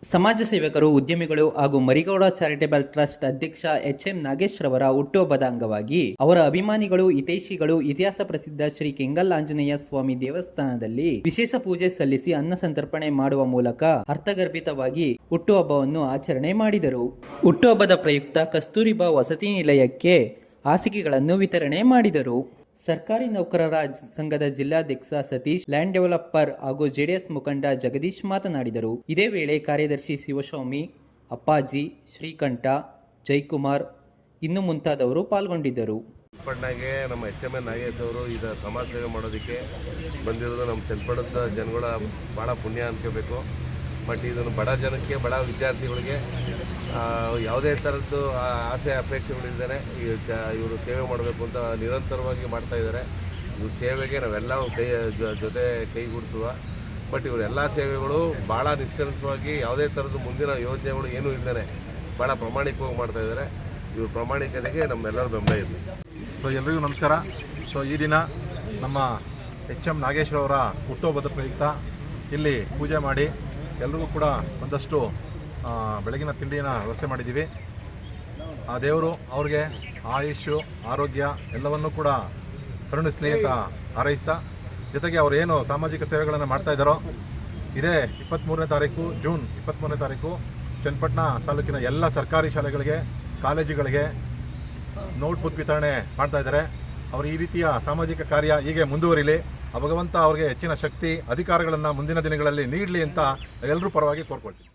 ಸಮಾಜ ಸೇವಕರು, ಉದ್ಯಮಿಗಳು ಹಾಗೂ ಮರಿಗೌಡ ಚಾರಿಟೇಬಲ್ ಟ್ರಸ್ಟ್ ಅಧ್ಯಕ್ಷ ಎಚ್.ಎಂ. ನಾಗೇಶ್ ರವರ ಹುಟ್ಟುಹಬ್ಬದ ಅಂಗವಾಗಿ ಅವರ ಅಭಿಮಾನಿಗಳು, ಹಿತೈಷಿಗಳು ಇತಿಹಾಸ ಪ್ರಸಿದ್ಧ ಶ್ರೀ ಕೆಂಗಲ್ ಆಂಜನೇಯ ಸ್ವಾಮಿ ದೇವಸ್ಥಾನದಲ್ಲಿ ವಿಶೇಷ ಪೂಜೆ ಸಲ್ಲಿಸಿ ಅನ್ನ ಸಂತರ್ಪಣೆ ಮಾಡುವ ಮೂಲಕ ಅರ್ಥಗರ್ಭಿತವಾಗಿ ಹುಟ್ಟುಹಬ್ಬವನ್ನು ಆಚರಣೆ ಮಾಡಿದರು. ಹುಟ್ಟುಹಬ್ಬದ ಪ್ರಯುಕ್ತ ಕಸ್ತೂರಿಬಾ ವಸತಿ ನಿಲಯಕ್ಕೆ ಹಾಸಿಗೆಗಳನ್ನು ವಿತರಣೆ ಮಾಡಿದರು. ಸರ್ಕಾರಿ ನೌಕರರ ಸಂಘದ ಜಿಲ್ಲಾಧ್ಯಕ್ಷ ಸತೀಶ್, ಲ್ಯಾಂಡ್ ಡೆವಲಪರ್ ಹಾಗೂ ಜೆಡಿಎಸ್ ಮುಖಂಡ ಜಗದೀಶ್ ಮಾತನಾಡಿದರು. ಇದೇ ವೇಳೆ ಕಾರ್ಯದರ್ಶಿ ಶಿವಸ್ವಾಮಿ, ಅಪ್ಪಾಜಿ, ಶ್ರೀಕಂಠ, ಜೈಕುಮಾರ್ ಇನ್ನು ಮುಂತಾದವರು ಪಾಲ್ಗೊಂಡಿದ್ದರು. ಚನ್ನಪಟ್ಟಣಗೆ ನಮ್ಮ ಎಚ್.ಎಂ. ನಾಗೇಶ್ ಅವರು ಈಗ ಸಮಾಜ ಸೇವೆ ಮಾಡೋದಕ್ಕೆ ಬಂದಿರೋದು ನಮ್ಮ ಚನ್ನಪಟ್ಟಣದ ಜನಗಳ ಭಾಳ ಪುಣ್ಯ ಅನ್ಕೋಬೇಕು. ಬಟ್ ಇದನ್ನು ಬಡ ಜನಕ್ಕೆ, ಬಡ ವಿದ್ಯಾರ್ಥಿಗಳಿಗೆ ಯಾವುದೇ ಥರದ್ದು ಆಸೆ ಅಪೇಕ್ಷೆಗಳಿಂದಲೇ ಇವರು ಸೇವೆ ಮಾಡಬೇಕು ಅಂತ ನಿರಂತರವಾಗಿ ಮಾಡ್ತಾಯಿದ್ದಾರೆ. ಇವ್ರ ಸೇವೆಗೆ ನಾವೆಲ್ಲ ಜೊತೆ ಕೈಗೂಡಿಸುವ. ಬಟ್ ಇವರೆಲ್ಲ ಸೇವೆಗಳು ಭಾಳ ನಿಷ್ಕರ್ಷವಾಗಿ ಯಾವುದೇ ಥರದ ಮುಂದಿನ ಯೋಜನೆಗಳು ಏನೂ ಇಲ್ಲದೇ ಭಾಳ ಪ್ರಾಮಾಣಿಕವಾಗಿ ಮಾಡ್ತಾಯಿದ್ದಾರೆ. ಇವ್ರ ಪ್ರಾಮಾಣಿಕತೆಗೆ ನಮ್ಮೆಲ್ಲರ ಬೆಂಬಲ ಇದೆ. ಎಲ್ರಿಗೂ ನಮಸ್ಕಾರ. ಈ ದಿನ ನಮ್ಮ ಎಚ್.ಎಂ. ನಾಗೇಶ್ ಅವರ ಹುಟ್ಟುಹಬ್ಬದ ಪ್ರಯುಕ್ತ ಇಲ್ಲಿ ಪೂಜೆ ಮಾಡಿ ಎಲ್ರಿಗೂ ಕೂಡ ಒಂದಷ್ಟು ಬೆಳಗಿನ ತಿಂಡಿನ ವ್ಯವಸ್ಥೆ ಮಾಡಿದ್ದೀವಿ. ಆ ದೇವರು ಅವ್ರಿಗೆ ಆಯುಷ್ಯು, ಆರೋಗ್ಯ ಎಲ್ಲವನ್ನೂ ಕೂಡ ಕರುಣಿಸಲಿ ಅಂತ ಹಾರೈಸ್ತಾ, ಜೊತೆಗೆ ಅವರು ಏನು ಸಾಮಾಜಿಕ ಸೇವೆಗಳನ್ನು ಮಾಡ್ತಾಯಿದ್ದಾರೋ ಇದೇ 23ನೇ ತಾರೀಕು, ಜೂನ್ 23ನೇ ತಾರೀಕು ಚನ್ನಪಟ್ಟಣ ತಾಲೂಕಿನ ಎಲ್ಲ ಸರ್ಕಾರಿ ಶಾಲೆಗಳಿಗೆ, ಕಾಲೇಜುಗಳಿಗೆ ನೋಟ್ಬುಕ್ ವಿತರಣೆ ಮಾಡ್ತಾಯಿದ್ದಾರೆ. ಅವರು ಈ ರೀತಿಯ ಸಾಮಾಜಿಕ ಕಾರ್ಯ ಹೀಗೆ ಮುಂದುವರಿಲಿ, ಭಗವಂತ ಅವ್ರಿಗೆ ಹೆಚ್ಚಿನ ಶಕ್ತಿ, ಅಧಿಕಾರಗಳನ್ನು ಮುಂದಿನ ದಿನಗಳಲ್ಲಿ ನೀಡಲಿ ಅಂತ ಎಲ್ಲರೂ ಪರವಾಗಿ ಕೋರ್ಕೊಳ್ತೀವಿ.